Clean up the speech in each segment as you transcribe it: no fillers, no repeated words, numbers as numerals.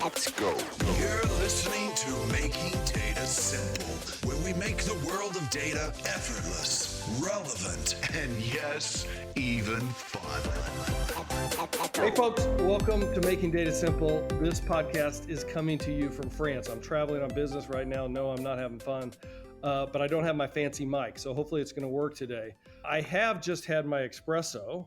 Let's go. You're listening to Making Data Simple, where we make the world of data effortless, relevant, and yes, even fun. Hey folks, welcome to Making Data Simple. This podcast is coming to you from France. I'm traveling on business right now. No, I'm not having fun, but I don't have my fancy mic, so hopefully it's going to work today. I have just had my espresso,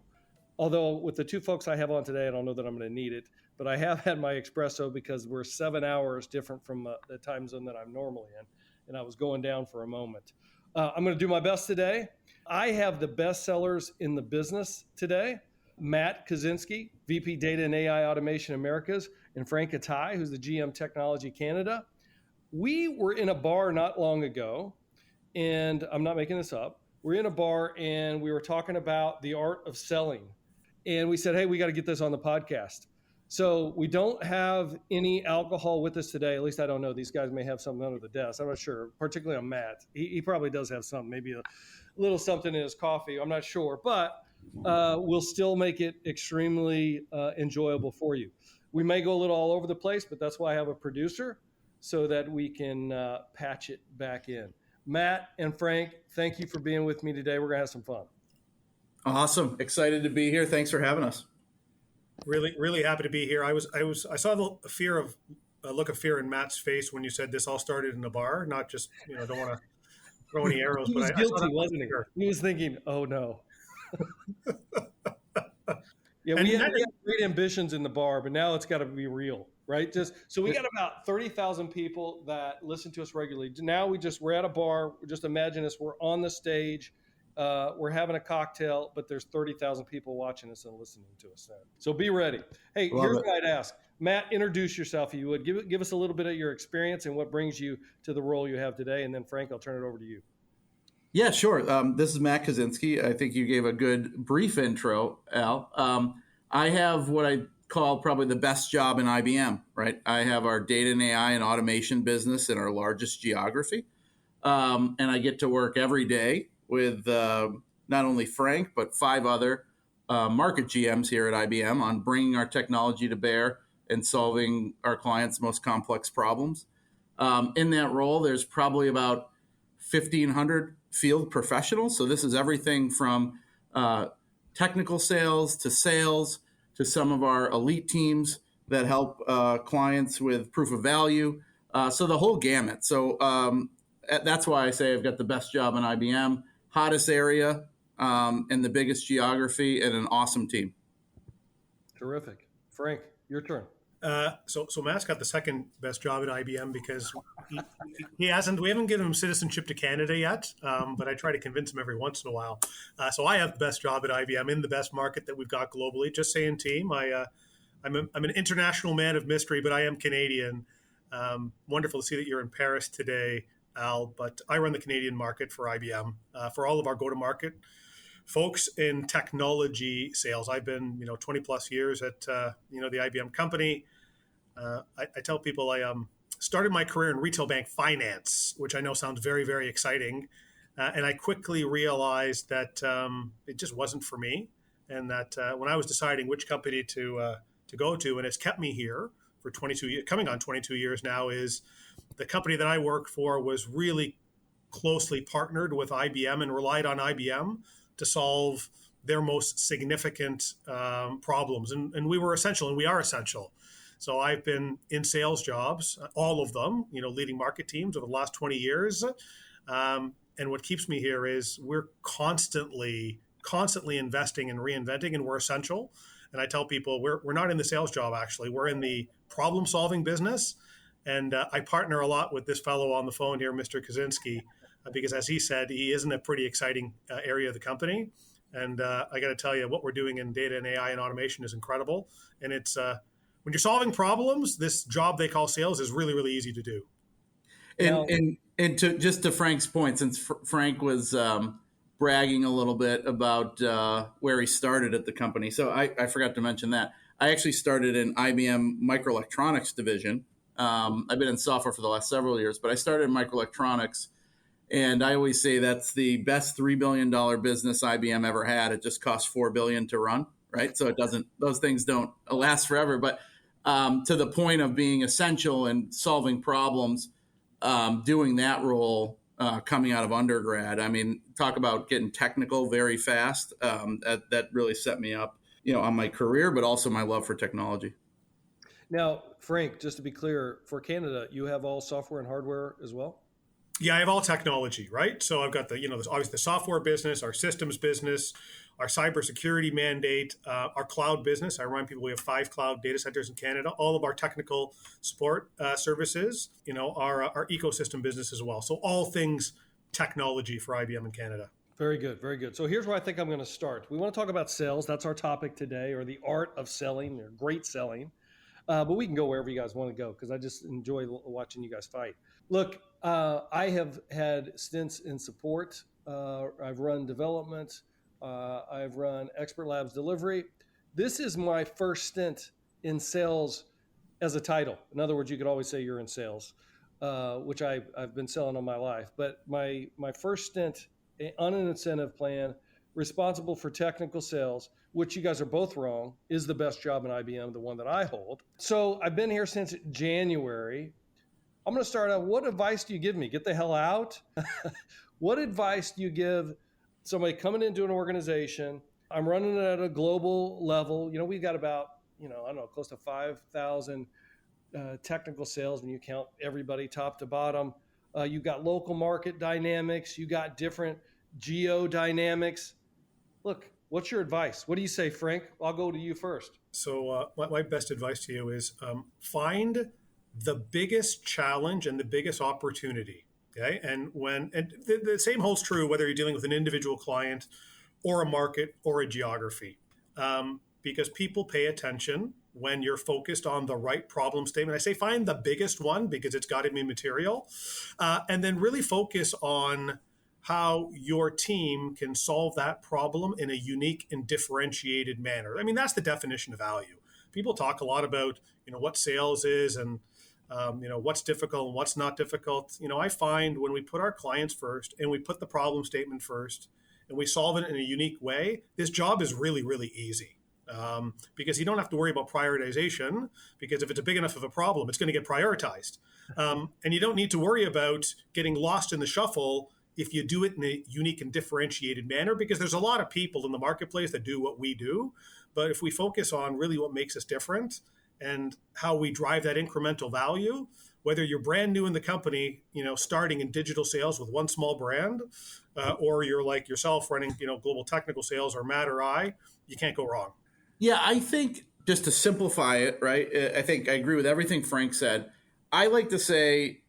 although with the two folks I have on today, I don't know that I'm going to need it, but I have had my espresso because we're 7 hours different from the time zone that I'm normally in, and I was going down for a moment. I'm going to do my best today. I have the best sellers in the business today. Matt Kosinski, VP Data and AI Automation Americas, and Frank Attaie, who's the GM Technology Canada. We were in a bar not long ago, and I'm not making this up. We're in a bar and we were talking about the art of selling. And we said, hey, we got to get this on the podcast. So we don't have any alcohol with us today. At least I don't know. These guys may have something under the desk. I'm not sure, particularly on Matt. He probably does have something, maybe a little something in his coffee. I'm not sure, but we'll still make it extremely enjoyable for you. We may go a little all over the place, but that's why I have a producer so that we can patch it back in. Matt and Frank, thank you for being with me today. We're going to have some fun. Awesome. Excited to be here. Thanks for having us. Really happy to be here. I saw the look of fear in Matt's face when you said this all started in a bar, not just, don't want to throw any arrows. He was guilty, wasn't he? He was thinking, oh no. Yeah, we had great ambitions in the bar, but now it's got to be real, right? So we got about 30,000 people that listen to us regularly. Now we're at a bar. Just imagine us. We're on the stage. We're having a cocktail, but there's 30,000 people watching us and listening to us now. So be ready. Hey, here's what I'd ask. Matt, introduce yourself if you would. Give us a little bit of your experience and what brings you to the role you have today. And then Frank, I'll turn it over to you. Yeah, sure. This is Matt Kosinski. I think you gave a good brief intro, Al. I have what I call probably the best job in IBM, right? I have our data and AI and automation business in our largest geography. And I get to work every day with not only Frank, but 5 other market GMs here at IBM on bringing our technology to bear and solving our clients' most complex problems. In that role, there's probably about 1,500 field professionals. So this is everything from technical sales to some of our elite teams that help clients with proof of value. So the whole gamut. So that's why I say I've got the best job in IBM, hottest area and the biggest geography, and an awesome team. Terrific. Frank, your turn. So Matt's got the second best job at IBM because we haven't given him citizenship to Canada yet, but I try to convince him every once in a while. So I have the best job at IBM in the best market that we've got globally. Just saying, team, I'm an international man of mystery, but I am Canadian. Wonderful to see that you're in Paris today, Al, but I run the Canadian market for IBM, for all of our go-to-market folks in technology sales. I've been, 20 plus years at, the IBM company. I tell people I started my career in retail bank finance, which I know sounds very, very exciting. And I quickly realized that it just wasn't for me. And that when I was deciding which company to go to, and it's kept me here for 22 years, coming on 22 years now, is the company that I worked for was really closely partnered with IBM and relied on IBM to solve their most significant problems. And we were essential, and we are essential. So I've been in sales jobs, all of them, leading market teams over the last 20 years. And what keeps me here is we're constantly investing and reinventing, and we're essential. And I tell people we're not in the sales job, actually. We're in the problem-solving business. And I partner a lot with this fellow on the phone here, Mr. Kosinski, because as he said, he is in a pretty exciting area of the company. And I got to tell you, what we're doing in data and AI and automation is incredible. And it's when you're solving problems, this job they call sales is really, really easy to do. And to Frank's point, since Frank was bragging a little bit about where he started at the company. So I forgot to mention that. I actually started in IBM microelectronics division. I've been in software for the last several years, but I started in microelectronics. And I always say that's the best $3 billion business IBM ever had. It just costs $4 billion to run, right? So those things don't last forever. But to the point of being essential and solving problems, doing that role coming out of undergrad. I mean, talk about getting technical very fast. That really set me up, on my career, but also my love for technology. Now, Frank, just to be clear, for Canada, you have all software and hardware as well? Yeah, I have all technology, right? So I've got obviously the software business, our systems business, our cybersecurity mandate, our cloud business. I remind people we have 5 cloud data centers in Canada. All of our technical support services, our ecosystem business as well. So all things technology for IBM in Canada. Very good, very good. So here's where I think I'm going to start. We want to talk about sales. That's our topic today, or the art of selling, or great selling. But we can go wherever you guys want to go because I just enjoy watching you guys fight. Look, I have had stints in support. I've run development. I've run expert labs delivery. This is my first stint in sales as a title. In other words, you could always say you're in sales, which I've been selling all my life. But my first stint on an incentive plan, responsible for technical sales, which you guys are both wrong, is the best job in IBM, the one that I hold. So I've been here since January. I'm going to start out. What advice do you give me? Get the hell out? What advice do you give somebody coming into an organization? I'm running it at a global level. We've got about, I don't know, close to 5,000 technical sales when you count everybody top to bottom. You've got local market dynamics. You got different geo dynamics. Look, what's your advice? What do you say, Frank? I'll go to you first. So my best advice to you is find the biggest challenge and the biggest opportunity. Okay, and the same holds true whether you're dealing with an individual client or a market or a geography, because people pay attention when you're focused on the right problem statement. I say find the biggest one because it's got to be material, and then really focus on how your team can solve that problem in a unique and differentiated manner. I mean, that's the definition of value. People talk a lot about, what sales is and, what's difficult and what's not difficult. I find when we put our clients first and we put the problem statement first and we solve it in a unique way, this job is really, really easy. Because you don't have to worry about prioritization, because if it's a big enough of a problem, it's going to get prioritized. And you don't need to worry about getting lost in the shuffle if you do it in a unique and differentiated manner, because there's a lot of people in the marketplace that do what we do. But if we focus on really what makes us different and how we drive that incremental value, whether you're brand new in the company, starting in digital sales with one small brand, or you're like yourself running, global technical sales, or Matt or I, you can't go wrong. Yeah, I think just to simplify it, right? I think I agree with everything Frank said. I like to say,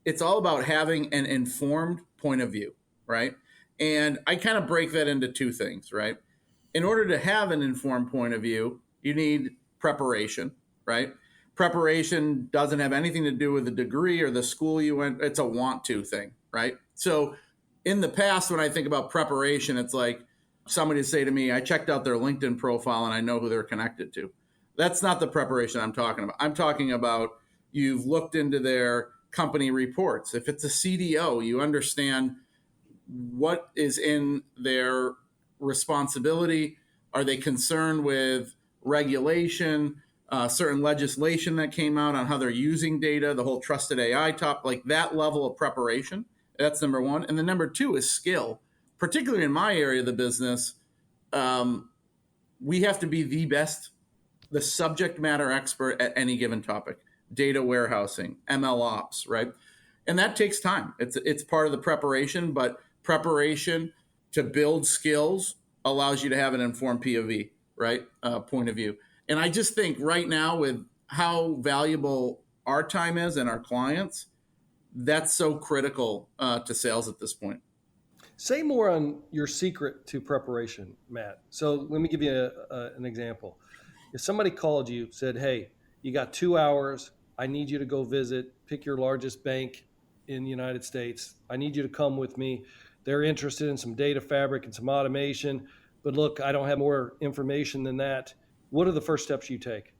it's all about having an informed point of view, right? And I kind of break that into 2 things, right? In order to have an informed point of view, you need preparation, right? Preparation doesn't have anything to do with the degree or the school you went. It's a want to thing, right? So in the past, when I think about preparation, it's like somebody say to me, I checked out their LinkedIn profile and I know who they're connected to. That's not the preparation I'm talking about. I'm talking about you've looked into their company reports. If it's a CDO, you understand what is in their responsibility. Are they concerned with regulation, certain legislation that came out on how they're using data, the whole trusted AI top, like that level of preparation? That's number 1. And then number 2 is skill. Particularly in my area of the business, we have to be the subject matter expert at any given topic. Data warehousing, ML ops, right? And that takes time. It's part of the preparation, but preparation to build skills allows you to have an informed POV, right? Point of view. And I just think right now with how valuable our time is and our clients, that's so critical to sales at this point. Say more on your secret to preparation, Matt. So let me give you an example. If somebody called you, said, hey, you got 2 hours, I need you to go pick your largest bank in the United States. I need you to come with me. They're interested in some data fabric and some automation, but look, I don't have more information than that. What are the first steps you take?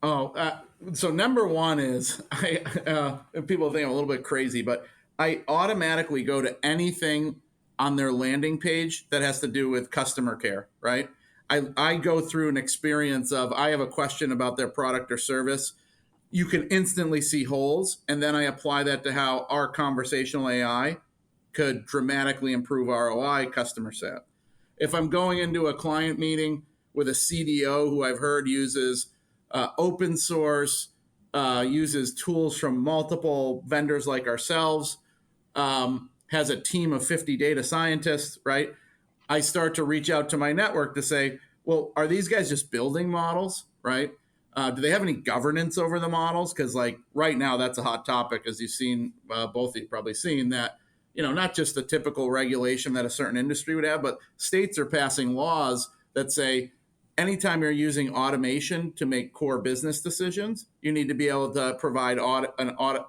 So number 1 is, people think I'm a little bit crazy, but I automatically go to anything on their landing page that has to do with customer care, right? I go through an experience of I have a question about their product or service. You can instantly see holes, and then I apply that to how our conversational AI could dramatically improve ROI, customer sat. If I'm going into a client meeting with a CDO who I've heard uses open source, uses tools from multiple vendors like ourselves, has a team of 50 data scientists, right? I start to reach out to my network to say, well, are these guys just building models, right? Do they have any governance over the models? Because like right now, that's a hot topic, as you've seen, both of you probably seen that, not just the typical regulation that a certain industry would have, but states are passing laws that say anytime you're using automation to make core business decisions, you need to be able to provide an audit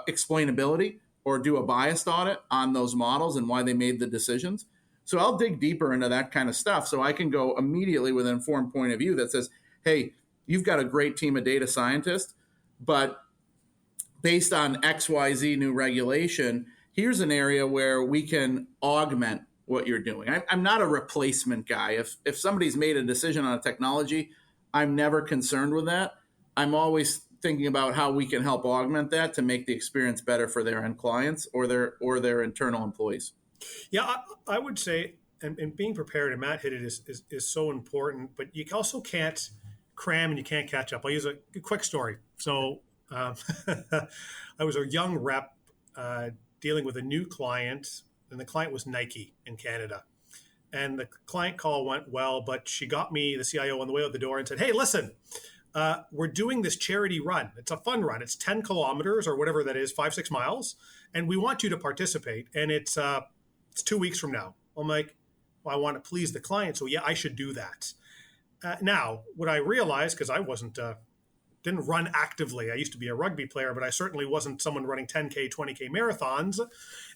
explainability or do a biased audit on those models and why they made the decisions. So I'll dig deeper into that kind of stuff so I can go immediately with an informed point of view that says, hey, you've got a great team of data scientists, but based on XYZ new regulation, here's an area where we can augment what you're doing. I'm not a replacement guy. If somebody's made a decision on a technology, I'm never concerned with that. I'm always thinking about how we can help augment that to make the experience better for their end clients or their internal employees. Yeah, I would say, and being prepared, and Matt hit it, is so important, but you also can't cram and you can't catch up. I'll use a quick story. So I was a young rep dealing with a new client, and the client was Nike in Canada. And the client call went well, but she got me, the CIO, on the way out the door and said, hey, listen, we're doing this charity run. It's a fun run. It's 10 kilometers or whatever that is, 5-6 miles. And we want you to participate. And it's 2 weeks from now. I'm like, well, I want to please the client. So yeah, I should do that. Now, what I realized, because I didn't run actively. I used to be a rugby player, but I certainly wasn't someone running 10K, 20K marathons.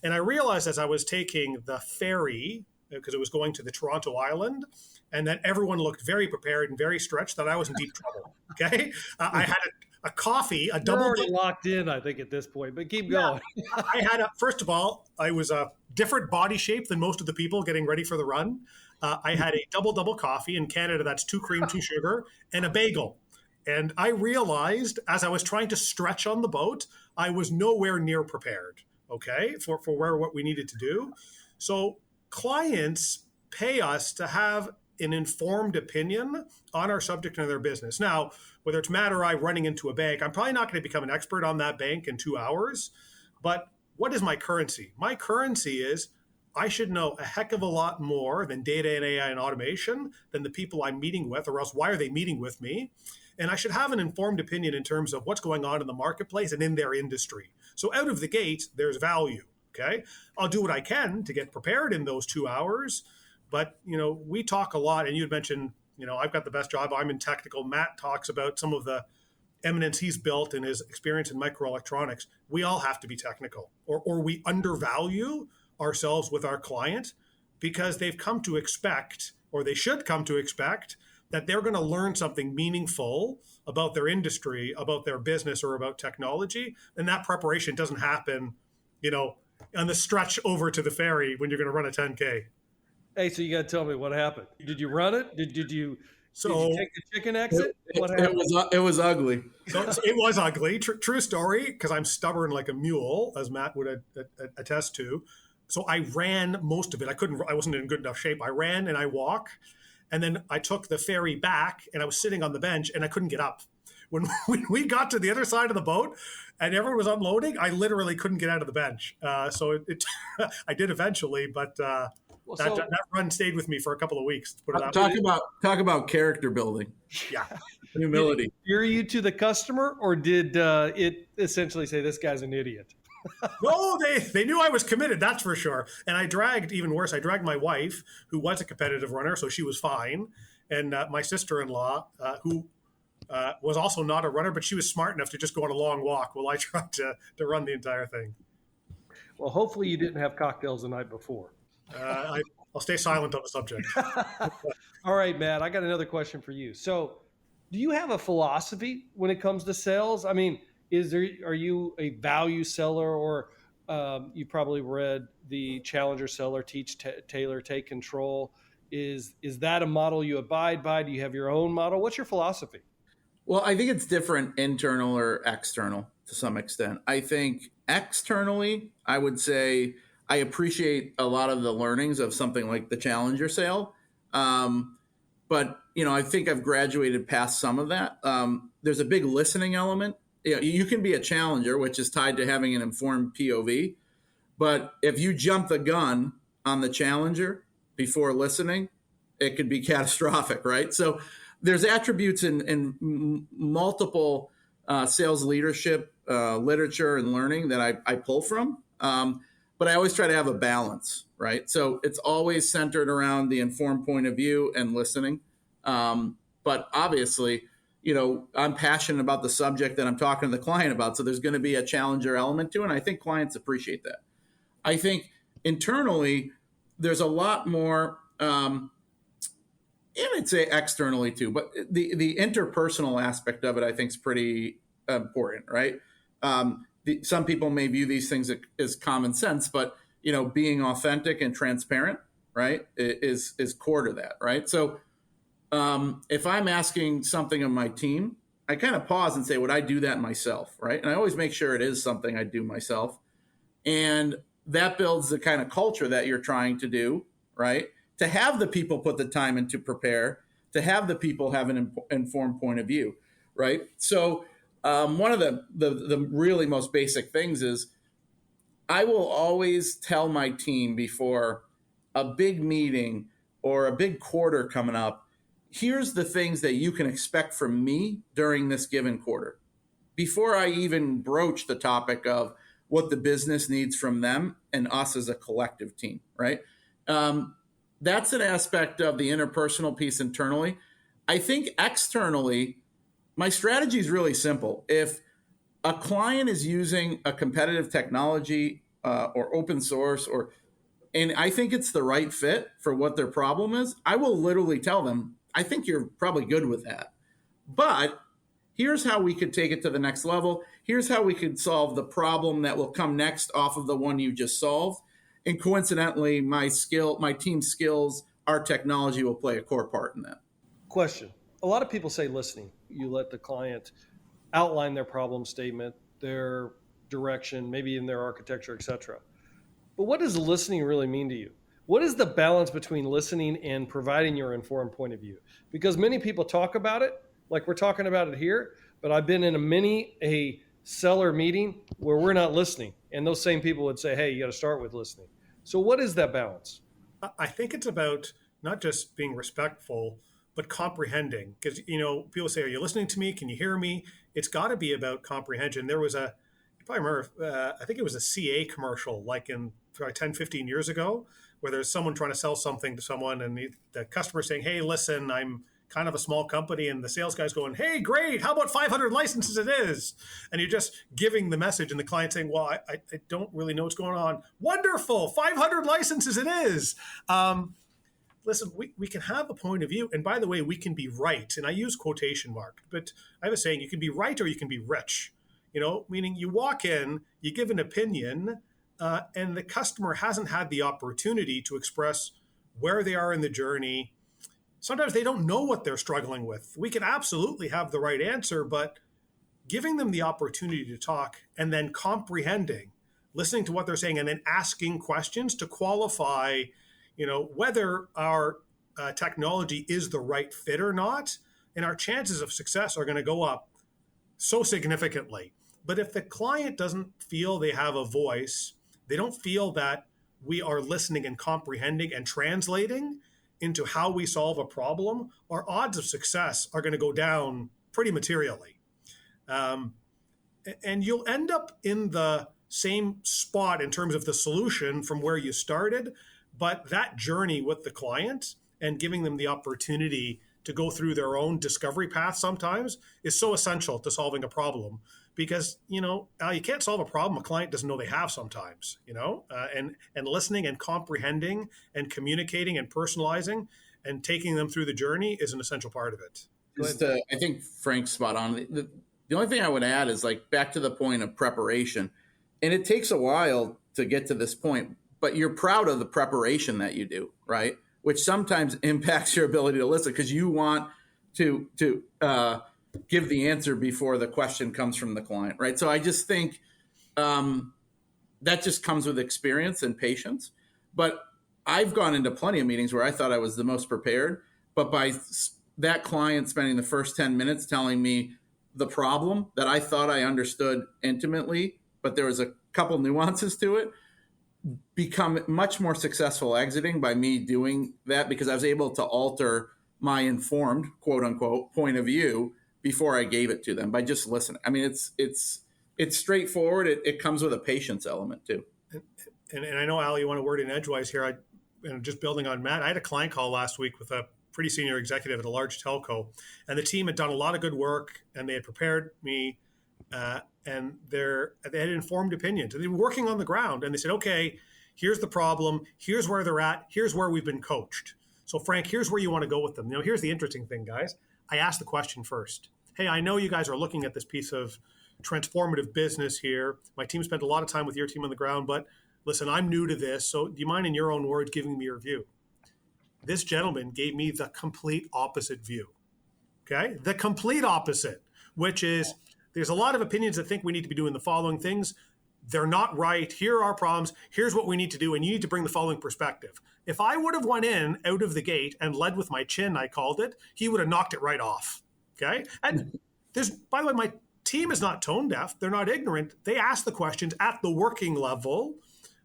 And I realized as I was taking the ferry, because it was going to the Toronto Island, and that everyone looked very prepared and very stretched, that I was in deep trouble. Okay. I had a coffee, a double. You're already locked in, I think, at this point, but keep going. I had first of all, I was a different body shape than most of the people getting ready for the run. I had a double coffee. In Canada, that's 2 cream, 2 sugar, and a bagel. And I realized as I was trying to stretch on the boat, I was nowhere near prepared, okay, for what we needed to do. So clients pay us to have an informed opinion on our subject and their business. Now, whether it's Matt or I running into a bank, I'm probably not going to become an expert on that bank in 2 hours. But what is my currency? My currency is I should know a heck of a lot more than data and AI and automation than the people I'm meeting with, or else why are they meeting with me? And I should have an informed opinion in terms of what's going on in the marketplace and in their industry. So out of the gate, there's value, okay? I'll do what I can to get prepared in those 2 hours. But, we talk a lot, and you had mentioned, I've got the best job. I'm in technical. Matt talks about some of the eminence he's built in his experience in microelectronics. We all have to be technical, or we undervalue ourselves with our client because they've come to expect, or they should come to expect, that they're going to learn something meaningful about their industry, about their business, or about technology. And that preparation doesn't happen, on the stretch over to the ferry when you're going to run a 10K. Hey, so you got to tell me what happened. Did you run it? Did you take the chicken exit? What happened? It was ugly. So it was ugly. True story, because I'm stubborn like a mule, as Matt would attest to. So I ran most of it. I wasn't in good enough shape. I ran and I walked. And then I took the ferry back and I was sitting on the bench and I couldn't get up. When we got to the other side of the boat and everyone was unloading, I literally couldn't get out of the bench. So I did eventually, but that run stayed with me for a couple of weeks. Talk about character building. Yeah. Humility. Did it steer you to the customer, or did it essentially say this guy's an idiot? No, they knew I was committed, that's for sure. And I dragged my wife, who was a competitive runner, so she was fine. And my sister-in-law, who was also not a runner, but she was smart enough to just go on a long walk while I tried to run the entire thing. Well, hopefully you didn't have cocktails the night before. I'll stay silent on the subject. All right, Matt, I got another question for you. So do you have a philosophy when it comes to sales? I mean, are you a value seller, or you probably read the Challenger Seller, Teach, Tailor, Take Control? Is that a model you abide by? Do you have your own model? What's your philosophy? Well, I think it's different internal or external to some extent. I think externally, I would say I appreciate a lot of the learnings of something like the Challenger sale. But, I think I've graduated past some of that. There's a big listening element. You can be a challenger, which is tied to having an informed POV. But if you jump the gun on the challenger before listening, it could be catastrophic, right? So there's attributes in multiple sales leadership literature and learning that I pull from. But I always try to have a balance, right? So it's always centered around the informed point of view and listening. But obviously, I'm passionate about the subject that I'm talking to the client about. So there's going to be a challenger element to it. And I think clients appreciate that. I think internally, there's a lot more, and I'd say externally too, but the interpersonal aspect of it, I think, is pretty important, right? Some people may view these things as common sense, but, being authentic and transparent, right, is core to that, right? So if I'm asking something of my team, I kind of pause and say, would I do that myself, right? And I always make sure it is something I do myself. And that builds the kind of culture that you're trying to do, right? To have the people put the time in to prepare, to have the people have an informed point of view, right? So one of the really most basic things is I will always tell my team before a big meeting or a big quarter coming up, here's the things that you can expect from me during this given quarter. Before I even broach the topic of what the business needs from them and us as a collective team, right? That's an aspect of the interpersonal piece internally. I think externally, my strategy is really simple. If a client is using a competitive technology or open source, and I think it's the right fit for what their problem is, I will literally tell them, I think you're probably good with that. But here's how we could take it to the next level. Here's how we could solve the problem that will come next off of the one you just solved. And coincidentally, my team's skills, our technology will play a core part in that. Question. A lot of people say listening. You let the client outline their problem statement, their direction, maybe in their architecture, et cetera. But what does listening really mean to you? What is the balance between listening and providing your informed point of view? Because many people talk about it, like we're talking about it here, but I've been in a seller meeting where we're not listening. And those same people would say, hey, you got to start with listening. So what is that balance? I think it's about not just being respectful, but comprehending. Because, people say, are you listening to me? Can you hear me? It's got to be about comprehension. There was you probably remember, I think it was a CA commercial, like in probably 10, 15 years ago, where there's someone trying to sell something to someone and the customer saying, hey, listen, I'm kind of a small company, and the sales guy's going, hey, great, how about 500 licenses it is? And you're just giving the message, and the client saying, well, I don't really know what's going on. Wonderful, 500 licenses it is. Listen, we can have a point of view, and by the way, we can be right, and I use quotation mark, but I have a saying, you can be right or you can be rich, meaning you walk in, you give an opinion, and the customer hasn't had the opportunity to express where they are in the journey. Sometimes they don't know what they're struggling with. We can absolutely have the right answer, but giving them the opportunity to talk and then comprehending, listening to what they're saying, and then asking questions to qualify, whether our technology is the right fit or not, and our chances of success are going to go up so significantly. But if the client doesn't feel they have a voice, they don't feel that we are listening and comprehending and translating into how we solve a problem, our odds of success are going to go down pretty materially. And you'll end up in the same spot in terms of the solution from where you started, but that journey with the client and giving them the opportunity to go through their own discovery path sometimes is so essential to solving a problem. Because, you can't solve a problem a client doesn't know they have sometimes, and listening and comprehending and communicating and personalizing and taking them through the journey is an essential part of it. I think Frank's spot on. The only thing I would add is back to the point of preparation. And it takes a while to get to this point, but you're proud of the preparation that you do, right? which sometimes impacts your ability to listen because you want to give the answer before the question comes from the client, right? So I just think that just comes with experience and patience. But I've gone into plenty of meetings where I thought I was the most prepared, but by that client spending the first 10 minutes telling me the problem that I thought I understood intimately, but there was a couple nuances to it, become much more successful exiting by me doing that because I was able to alter my informed, quote unquote, point of view before I gave it to them by just listening. I mean, it's straightforward. It comes with a patience element too. And I know, Al, you want a word in edgewise here. Just building on Matt, I had a client call last week with a pretty senior executive at a large telco, and the team had done a lot of good work, and they had prepared me, and they had informed opinions. They were working on the ground, and they said, okay, here's the problem, here's where they're at, here's where we've been coached. So Frank, here's where you want to go with them. You know, here's the interesting thing, guys. I asked the question first. Hey, I know you guys are looking at this piece of transformative business here. My team spent a lot of time with your team on the ground, but listen, I'm new to this, so do you mind, in your own words, giving me your view? This gentleman gave me the complete opposite view, okay? The complete opposite, which is there's a lot of opinions that think we need to be doing the following things. They're not right. Here are our problems. Here's what we need to do, and you need to bring the following perspective. If I would have went in out of the gate and led with my chin, I called it, he would have knocked it right off, okay? And there's, by the way, my team is not tone deaf. They're not ignorant. They asked the questions at the working level.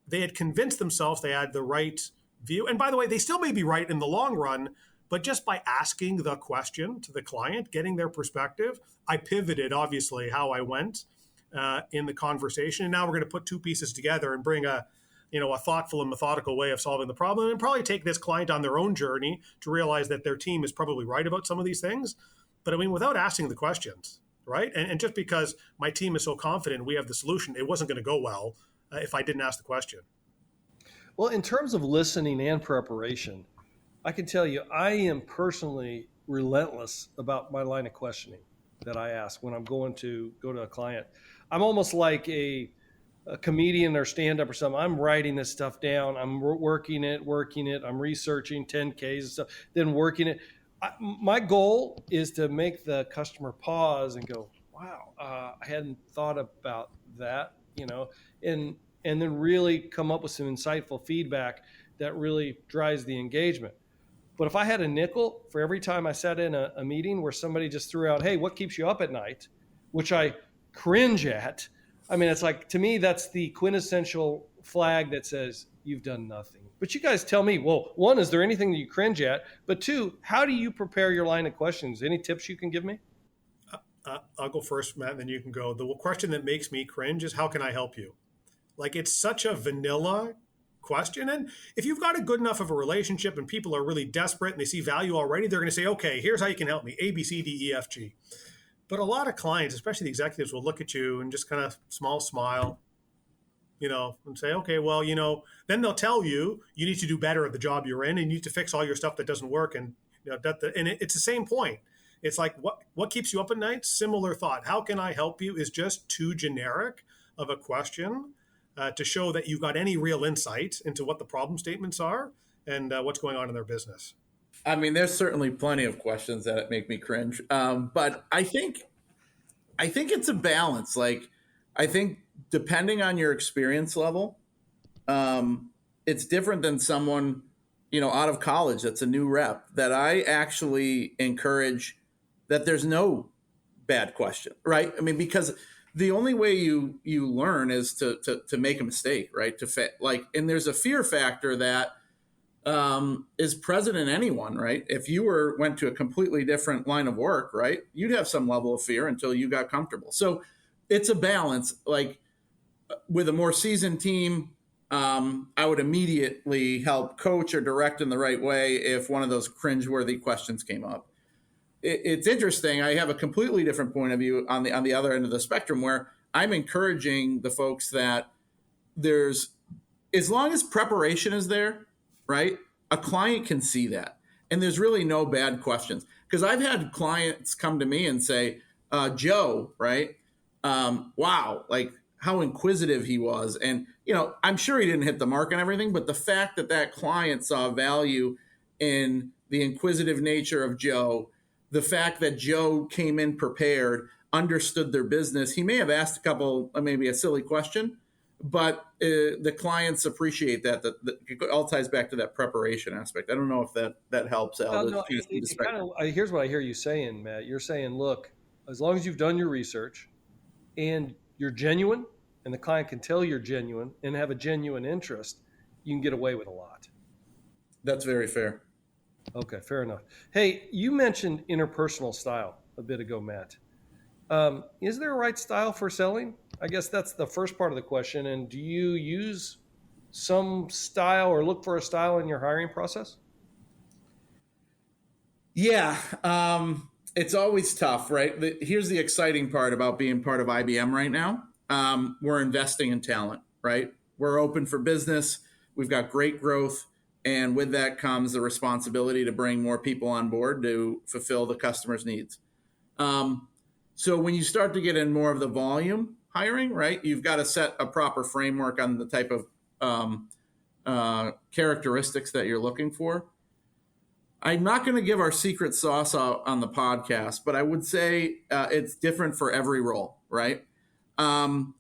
They had convinced themselves they had the right view. And by the way, they still may be right in the long run, but just by asking the question to the client, getting their perspective, I pivoted, obviously, how I went in the conversation. And now we're going to put two pieces together and bring a thoughtful and methodical way of solving the problem, and probably take this client on their own journey to realize that their team is probably right about some of these things. But I mean, without asking the questions, right? And just because my team is so confident we have the solution, it wasn't going to go well if I didn't ask the question. Well, in terms of listening and preparation, I can tell you I am personally relentless about my line of questioning that I ask when I'm going to go to a client. I'm almost like a comedian or stand-up or something. I'm writing this stuff down. I'm working it. I'm researching 10Ks and stuff, then working it. My goal is to make the customer pause and go, wow, I hadn't thought about that, and then really come up with some insightful feedback that really drives the engagement. But if I had a nickel for every time I sat in a meeting where somebody just threw out, hey, what keeps you up at night, which I cringe at, I mean, it's like, to me, that's the quintessential flag that says you've done nothing. But you guys tell me, well, one, is there anything that you cringe at? But two, how do you prepare your line of questions? Any tips you can give me? I'll go first, Matt, and then you can go. The question that makes me cringe is, how can I help you? Like, it's such a vanilla question. And if you've got a good enough of a relationship and people are really desperate and they see value already, they're going to say, okay, here's how you can help me, A, B, C, D, E, F, G. But a lot of clients, especially the executives, will look at you and just kind of smile, and say, okay, well, then they'll tell you, you need to do better at the job you're in and you need to fix all your stuff that doesn't work. And it's the same point. It's like, what keeps you up at night? Similar thought. How can I help you is just too generic of a question to show that you've got any real insight into what the problem statements are and what's going on in their business. I mean, there's certainly plenty of questions that make me cringe. But I think it's a balance. Like, I think depending on your experience level, it's different than someone, out of college that's a new rep, that I actually encourage that there's no bad question, right? I mean, because the only way you learn is to make a mistake, right? And there's a fear factor that is present in anyone, right? If you went to a completely different line of work, right, you'd have some level of fear until you got comfortable. So it's a balance. Like, with a more seasoned team, I would immediately help coach or direct in the right way if one of those cringeworthy questions came up. It's interesting. I have a completely different point of view on the other end of the spectrum, where I'm encouraging the folks that as long as preparation is there, right, a client can see that. And there's really no bad questions. Because I've had clients come to me and say, Joe, right, wow, like how inquisitive he was. And, I'm sure he didn't hit the mark on everything, but the fact that client saw value in the inquisitive nature of Joe, the fact that Joe came in prepared, understood their business. He may have asked a couple, maybe a silly question, but the clients appreciate that. It all ties back to that preparation aspect. I don't know if that helps, Al. No, here's what I hear you saying, Matt. You're saying, look, as long as you've done your research and you're genuine and the client can tell you're genuine and have a genuine interest, you can get away with a lot. That's very fair. Okay, fair enough. Hey, you mentioned interpersonal style a bit ago, Matt. Is there a right style for selling? I guess that's the first part of the question. And do you use some style or look for a style in your hiring process? Yeah, it's always tough, right? Here's the exciting part about being part of IBM right now. We're investing in talent, right? We're open for business. We've got great growth. And with that comes the responsibility to bring more people on board to fulfill the customer's needs. So when you start to get in more of the volume hiring, right, you've got to set a proper framework on the type of characteristics that you're looking for. I'm not going to give our secret sauce out on the podcast, but I would say it's different for every role, right? In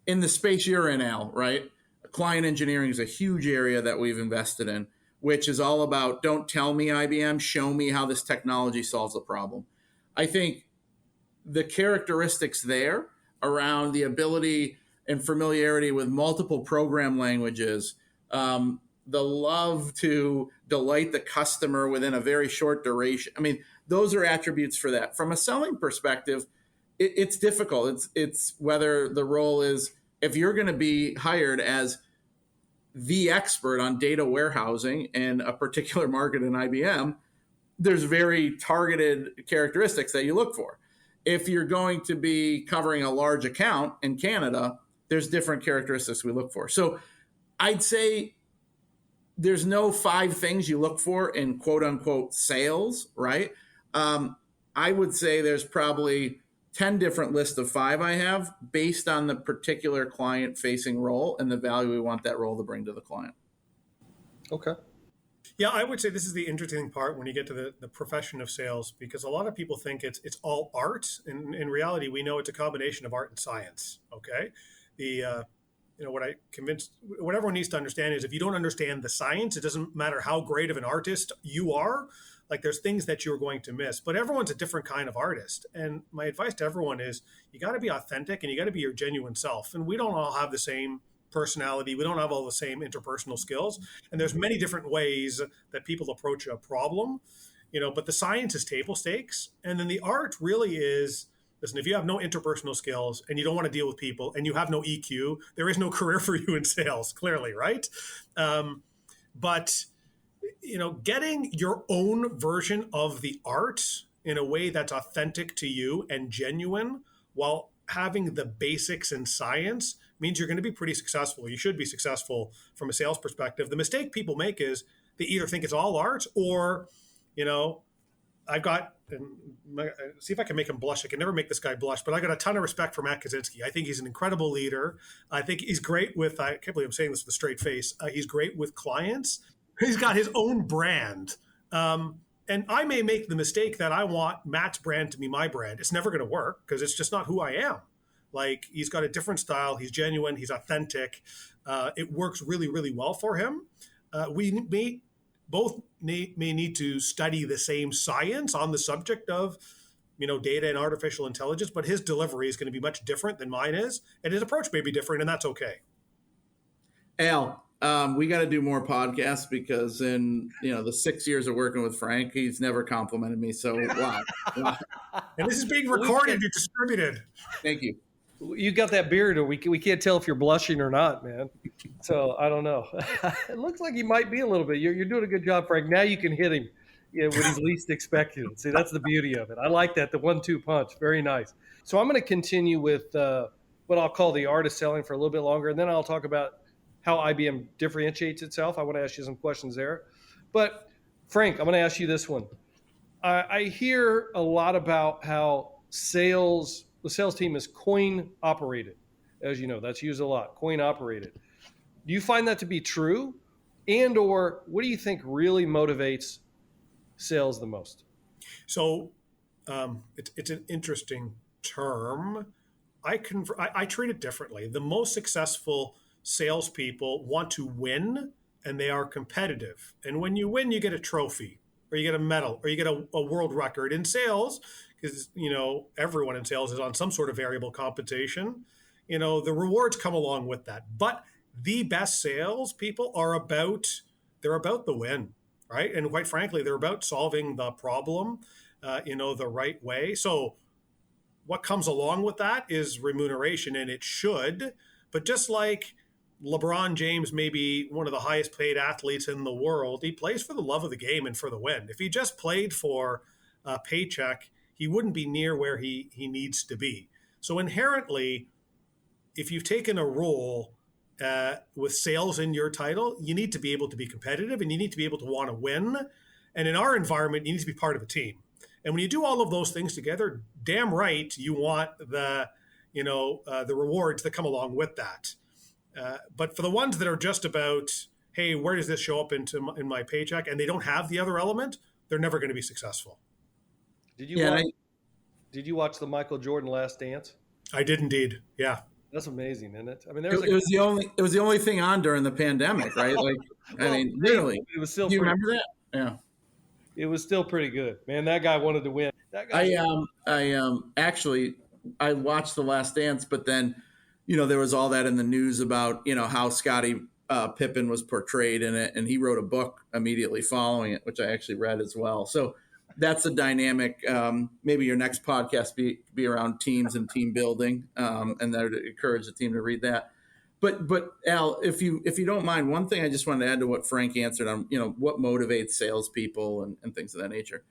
the space you're in, Al, right? Client engineering is a huge area that we've invested in, which is all about don't tell me IBM, show me how this technology solves a problem. I think the characteristics there around the ability and familiarity with multiple program languages, the love to delight the customer within a very short duration. I mean, those are attributes for that. From a selling perspective, it's difficult. It's whether the role is, if you're going to be hired as the expert on data warehousing in a particular market in IBM, there's very targeted characteristics that you look for. If you're going to be covering a large account in Canada, there's different characteristics we look for. So I'd say there's no 5 things you look for in quote unquote sales, right? I would say there's probably 10 different lists of 5 I have based on the particular client facing role and the value we want that role to bring to the client. Okay. Yeah, I would say this is the interesting part when you get to the profession of sales, because a lot of people think it's all art. And in reality, we know it's a combination of art and science. Okay. What everyone needs to understand is if you don't understand the science, it doesn't matter how great of an artist you are. Like there's things that you're going to miss, but everyone's a different kind of artist. And my advice to everyone is you got to be authentic and you got to be your genuine self. And we don't all have the same personality. We don't have all the same interpersonal skills. And there's many different ways that people approach a problem, but the science is table stakes. And then the art really is, listen, if you have no interpersonal skills and you don't want to deal with people and you have no EQ, there is no career for you in sales, clearly, right? But getting your own version of the art in a way that's authentic to you and genuine while having the basics in science means you're going to be pretty successful. You should be successful from a sales perspective. The mistake people make is they either think it's all art or, see if I can make him blush. I can never make this guy blush, but I got a ton of respect for Matt Kosinski. I think he's an incredible leader. I think he's great with, I can't believe I'm saying this with a straight face. He's great with clients. He's got his own brand. And I may make the mistake that I want Matt's brand to be my brand. It's never going to work because it's just not who I am. Like he's got a different style. He's genuine. He's authentic. It works really, really well for him. We may need to study the same science on the subject of, data and artificial intelligence, but his delivery is going to be much different than mine is. And his approach may be different, and that's okay. Al, we got to do more podcasts because in the 6 years of working with Frank, he's never complimented me. So wow. And this is being recorded and distributed. Thank you. You got that beard, or we can't tell if you're blushing or not, man. So I don't know. It looks like he might be a little bit. You're doing a good job, Frank. Now you can hit him when he's least expected. See, that's the beauty of it. I like that, the 1-2 punch. Very nice. So I'm going to continue with what I'll call the art of selling for a little bit longer, and then I'll talk about how IBM differentiates itself. I want to ask you some questions there. But Frank, I'm going to ask you this one. I hear a lot about how the sales team is coin operated. As you know, that's used a lot, coin operated. Do you find that to be true? And or what do you think really motivates sales the most? So it's an interesting term. I treat it differently. The most successful salespeople want to win, and they are competitive. And when you win, you get a trophy, or you get a medal, or you get a world record. In sales, because everyone in sales is on some sort of variable compensation, the rewards come along with that. But the best salespeople they're about the win, right? And quite frankly, they're about solving the problem, the right way. So what comes along with that is remuneration, and it should. But just like LeBron James may be one of the highest paid athletes in the world, he plays for the love of the game and for the win. If he just played for a paycheck, he wouldn't be near where he needs to be. So inherently, if you've taken a role with sales in your title, you need to be able to be competitive, and you need to be able to want to win. And in our environment, you need to be part of a team. And when you do all of those things together, damn right, you want the rewards that come along with that. But for the ones that are just about, hey, where does this show up in my paycheck, and they don't have the other element, they're never going to be successful. Did you watch the Michael Jordan Last Dance? I did indeed. Yeah. That's amazing, isn't it? I mean, it was the only thing on during the pandemic, right? Like, well, I mean, literally. It was still. Do you remember that? Yeah. It was still pretty good, man. That guy wanted to win. That guy. I watched The Last Dance, but then, there was all that in the news about, how Scottie Pippen was portrayed in it, and he wrote a book immediately following it, which I actually read as well. So that's a dynamic. Maybe your next podcast be around teams and team building, and that would encourage the team to read that. But Al, if you don't mind, one thing I just wanted to add to what Frank answered on, what motivates salespeople and things of that nature.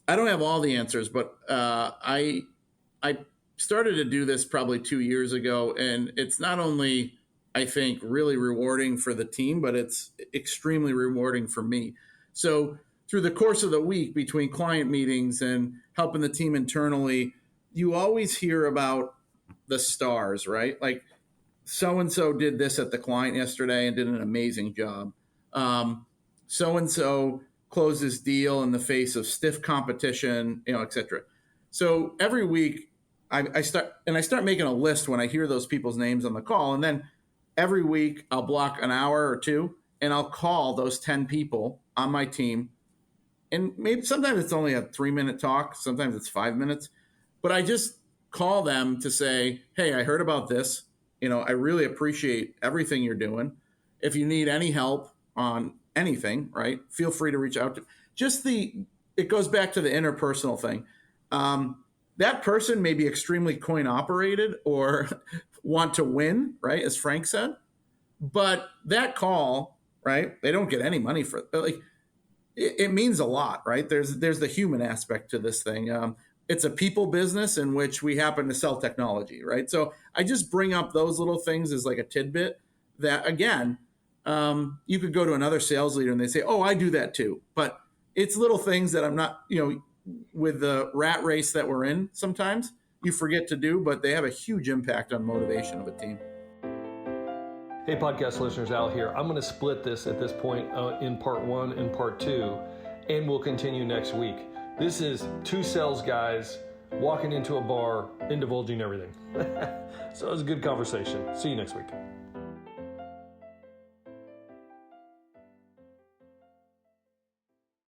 I don't have all the answers, but I started to do this probably 2 years ago, and it's not only, I think, really rewarding for the team, but it's extremely rewarding for me. So through the course of the week, between client meetings and helping the team internally, you always hear about the stars, right? Like, so-and-so did this at the client yesterday and did an amazing job. So-and-so closed this deal in the face of stiff competition, et cetera. So every week I start making a list when I hear those people's names on the call. And then every week I'll block an hour or two and I'll call those 10 people on my team. And maybe sometimes it's only a 3-minute talk. Sometimes it's 5 minutes, but I just call them to say, hey, I heard about this. I really appreciate everything you're doing. If you need any help on anything, right, feel free to reach out to. It goes back to the interpersonal thing. That person may be extremely coin operated or want to win, right, as Frank said. But that call, right, they don't get any money for it. Like, it means a lot, right? There's the human aspect to this thing. It's a people business in which we happen to sell technology, right? So I just bring up those little things as like a tidbit that, again, you could go to another sales leader and they say, oh, I do that too. But it's little things that I'm not, with the rat race that we're in, sometimes you forget to do, but they have a huge impact on motivation of a team. Hey, podcast listeners, Al here. I'm going to split this at this point in part 1 and part 2, and we'll continue next week. This is two sales guys walking into a bar and divulging everything. So it was a good conversation. See you next week.